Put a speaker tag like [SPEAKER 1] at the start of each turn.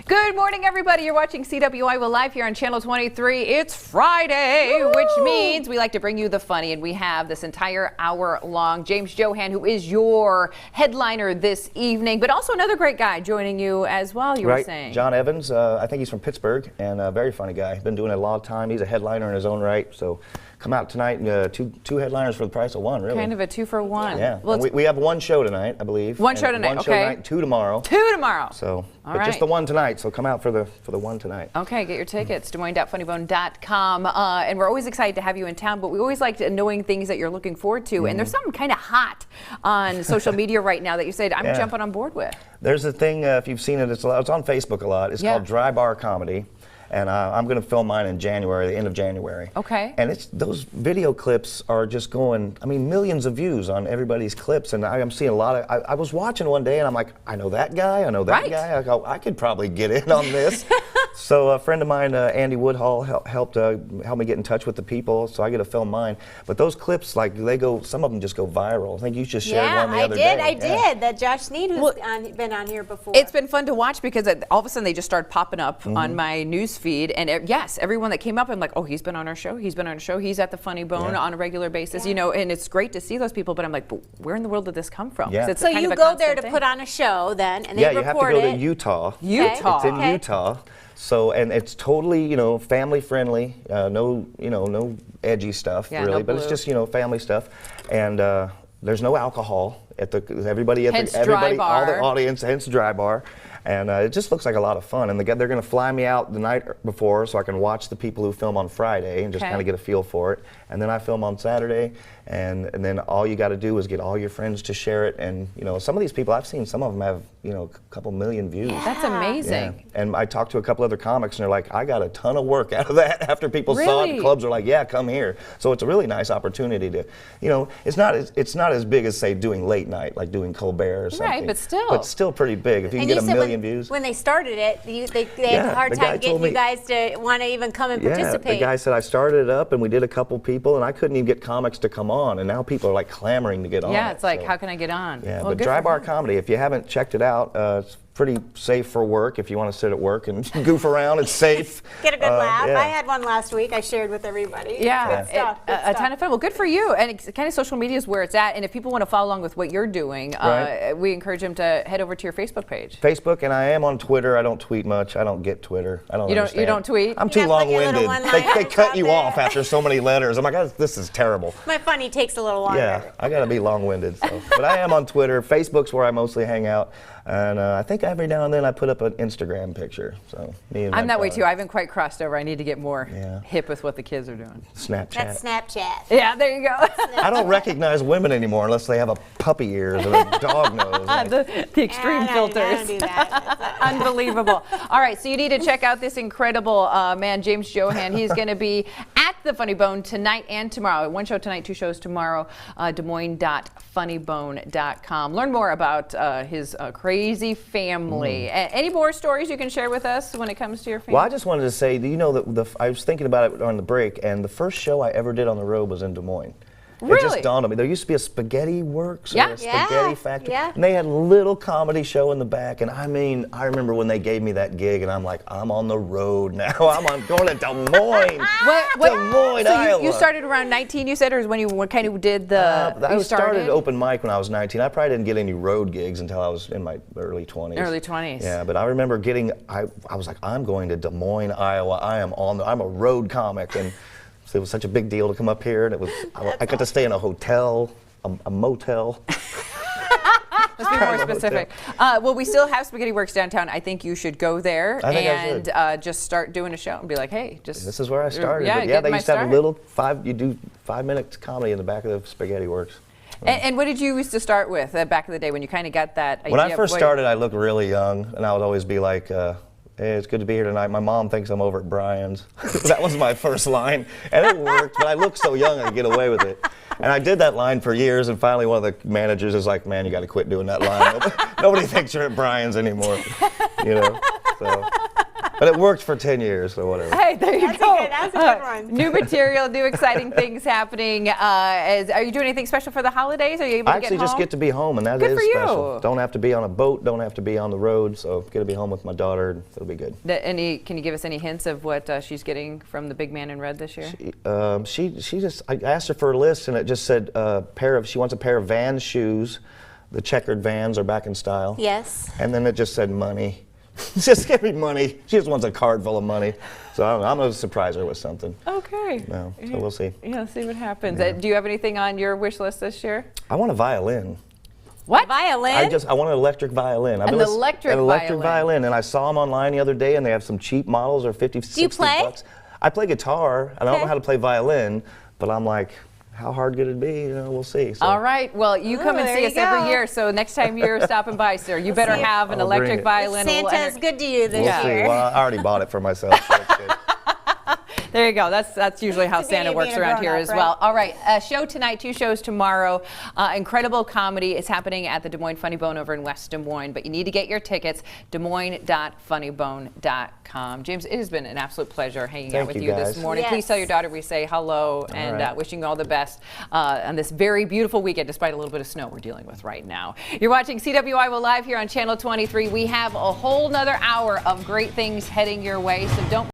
[SPEAKER 1] Good morning, everybody. You're watching CWI Live here on Channel 23. It's Friday, which means we like to bring you the funny, and we have this entire hour long James Johann, who is your headliner this evening, but also another great guy joining you as well, you were saying.
[SPEAKER 2] John Evans, I think he's from Pittsburgh, and a very funny guy. Been doing it a long time. He's a headliner in his own right, so come out tonight, two headliners for the price of one, really.
[SPEAKER 1] Kind of a 2-for-1.
[SPEAKER 2] Yeah, well, we have one show tonight, I believe.
[SPEAKER 1] One show tonight,
[SPEAKER 2] One show tonight, two tomorrow.
[SPEAKER 1] Two tomorrow.
[SPEAKER 2] So,
[SPEAKER 1] but
[SPEAKER 2] just the one tonight, so come out for the one tonight.
[SPEAKER 1] Okay, get your tickets, DesMoines.funnybone.com. And we're always excited to have you in town, but we always like knowing things that you're looking forward to. And there's something kind of hot on social media right now that you said, I'm jumping on board with.
[SPEAKER 2] There's a thing, if you've seen it, it's on Facebook a lot. It's called Dry Bar Comedy. And I'm going to film mine in January, the end of January.
[SPEAKER 1] Okay.
[SPEAKER 2] And those video clips are just going, I mean, millions of views on everybody's clips. And I'm seeing a lot of, I was watching one day and I'm like, I know that guy, I know that guy. I go, I could probably get in on this. So a friend of mine, Andy Woodhull, helped me get in touch with the people, so I get to film mine. But those clips, like, some of them just go viral. I think you just shared one the other day.
[SPEAKER 3] I did. That Josh Sneed, who's been on here before.
[SPEAKER 1] It's been fun to watch because all of a sudden they just started popping up on my news feed. And yes, everyone that came up, I'm like, oh, he's been on our show. He's been on our show. He's at the Funny Bone on a regular basis, you know, and it's great to see those people. But I'm like, but where in the world did this come from?
[SPEAKER 2] Yeah.
[SPEAKER 1] It's
[SPEAKER 3] so you go there to put on a show then, and they record it.
[SPEAKER 2] Yeah, you have to go to Utah.
[SPEAKER 1] Utah.
[SPEAKER 2] It's in Utah. So, and it's totally, you know, family friendly, no edgy stuff really,
[SPEAKER 1] no
[SPEAKER 2] but it's just, family stuff. And there's no alcohol all the audience, hence Dry Bar. And it just looks like a lot of fun. And they're going to fly me out the night before so I can watch the people who film on Friday and just kind of get a feel for it. And then I film on Saturday. And then all you got to do is get all your friends to share it. And, some of these people, I've seen some of them have, a couple million views.
[SPEAKER 1] Yeah. That's amazing.
[SPEAKER 2] Yeah. And I talked to a couple other comics and they're like, I got a ton of work out of that after people saw it. Clubs are like, yeah, come here. So it's a really nice opportunity to, it's not as big as, say, doing late night, like doing Colbert or something.
[SPEAKER 1] Right, but still.
[SPEAKER 2] But still pretty big. If you can get a million views.
[SPEAKER 3] When they started it, they had a hard time getting you guys to want to even come and participate.
[SPEAKER 2] The guy said, I started it up and we did a couple people and I couldn't even get comics to come on. And now people are like clamoring to get on.
[SPEAKER 1] Yeah, it's like, how can I get on?
[SPEAKER 2] Yeah, well, but Dry Bar Comedy, if you haven't checked it out, it's pretty safe for work. If you want to sit at work and goof around, it's safe.
[SPEAKER 3] Get a good laugh. I had one last week. I shared with everybody.
[SPEAKER 1] Yeah,
[SPEAKER 3] good stuff.
[SPEAKER 1] A ton of fun. Well, good for you. And it's kind of social media is where it's at. And if people want to follow along with what you're doing, we encourage them to head over to your Facebook page.
[SPEAKER 2] Facebook, and I am on Twitter. I don't tweet much. I don't get Twitter. I don't understand.
[SPEAKER 1] You don't tweet?
[SPEAKER 2] I'm too long-winded. They cut you off after so many letters. I'm like, this is terrible.
[SPEAKER 3] My funny takes a little longer.
[SPEAKER 2] Yeah, I got to be long-winded. So. But I am on Twitter. Facebook's where I mostly hang out. And I think every now and then I put up an Instagram picture. So
[SPEAKER 1] I'm that way too. I haven't quite crossed over. I need to get more hip with what the kids are doing.
[SPEAKER 2] Snapchat.
[SPEAKER 3] That's Snapchat.
[SPEAKER 1] Yeah, there you go.
[SPEAKER 2] I don't recognize women anymore unless they have a puppy ears and a dog nose.
[SPEAKER 1] The extreme filters.
[SPEAKER 3] I don't do that.
[SPEAKER 1] Unbelievable. All right, so you need to check out this incredible man, James Johann. He's going to be at the Funny Bone tonight and tomorrow. One show tonight, two shows tomorrow. DesMoines.funnybone.com. Learn more about his crazy family. Any more stories you can share with us when it comes to your family?
[SPEAKER 2] Well, I just wanted to say, that I was thinking about it on the break, and the first show I ever did on the road was in Des Moines.
[SPEAKER 1] Really?
[SPEAKER 2] It just dawned on me. There used to be a Spaghetti Works or a Spaghetti Factory.
[SPEAKER 3] Yeah.
[SPEAKER 2] And they had a little comedy show in the back. And I remember when they gave me that gig and I'm like, I'm on the road now. I'm going to Des Moines. Des Moines, Iowa.
[SPEAKER 1] You started around 19, you said, or when you kind of did the
[SPEAKER 2] I started open mic when I was 19. I probably didn't get any road gigs until I was in my early 20s.
[SPEAKER 1] Early 20s.
[SPEAKER 2] Yeah, but I remember I was like, I'm going to Des Moines, Iowa. I'm a road comic. And so it was such a big deal to come up here, and I got to stay in a hotel, a motel.
[SPEAKER 1] Let's be more specific. Well, we still have Spaghetti Works downtown. I think you should go there and just start doing a show and be like, hey,
[SPEAKER 2] This is where I started.
[SPEAKER 1] Yeah,
[SPEAKER 2] they used to have you do 5-minute comedy in the back of the Spaghetti Works.
[SPEAKER 1] And what did you used to start with back in the day when you kind of got that idea?
[SPEAKER 2] When I first started, I looked really young, and I would always be like, hey, it's good to be here tonight. My mom thinks I'm over at Brian's. That was my first line, and it worked, but I looked so young I could get away with it. And I did that line for years, and finally one of the managers is like, man, you got to quit doing that line. Nobody thinks you're at Brian's anymore, So. But it worked for 10 years, so whatever.
[SPEAKER 1] Hey, there you go.
[SPEAKER 3] That's a good one.
[SPEAKER 1] New material, new exciting things happening. Are you doing anything special for the holidays? Are you able
[SPEAKER 2] I
[SPEAKER 1] to get
[SPEAKER 2] actually
[SPEAKER 1] home?
[SPEAKER 2] just get to be home, and that
[SPEAKER 1] Good
[SPEAKER 2] is
[SPEAKER 1] for you.
[SPEAKER 2] special. Don't have to be on a boat, don't have to be on the road, so get to be home with my daughter, and it'll be good.
[SPEAKER 1] Can you give us any hints of what she's getting from the big man in red this year?
[SPEAKER 2] I asked her for a list, and it just said she wants a pair of Vans shoes. The checkered Vans are back in style.
[SPEAKER 3] Yes.
[SPEAKER 2] And then it just said money. Just give me money. She just wants a card full of money. So I'm going to surprise her with something.
[SPEAKER 1] Okay.
[SPEAKER 2] No, so we'll see.
[SPEAKER 1] Yeah, see what happens.
[SPEAKER 2] Yeah.
[SPEAKER 1] Do you have anything on your wish list this year?
[SPEAKER 2] I want a violin.
[SPEAKER 1] What?
[SPEAKER 3] Violin?
[SPEAKER 2] I want an electric violin.
[SPEAKER 1] An electric
[SPEAKER 2] violin. And I saw them online the other day, and they have some cheap models, or 50, 60
[SPEAKER 3] Do you play?
[SPEAKER 2] bucks. I play guitar, and I don't know how to play violin, but I'm like, how hard could it be? We'll see. So.
[SPEAKER 1] All right. Well, you come and see us every year, so next time you're stopping by, sir, you better have an electric violin.
[SPEAKER 3] Santa's good to you this
[SPEAKER 2] year.
[SPEAKER 3] year.
[SPEAKER 2] Well, I already bought it for myself. So it's good.
[SPEAKER 1] There you go. That's usually how Santa works around here as well. All right. Show tonight, 2 shows tomorrow. Incredible comedy is happening at the Des Moines Funny Bone over in West Des Moines, but you need to get your tickets, desmoines.funnybone.com. James, it has been an absolute pleasure hanging out with you this morning.
[SPEAKER 3] Yes.
[SPEAKER 1] Please tell your daughter we say hello and wishing you all the best on this very beautiful weekend, despite a little bit of snow we're dealing with right now. You're watching CWI Live here on Channel 23. We have a whole nother hour of great things heading your way, so don't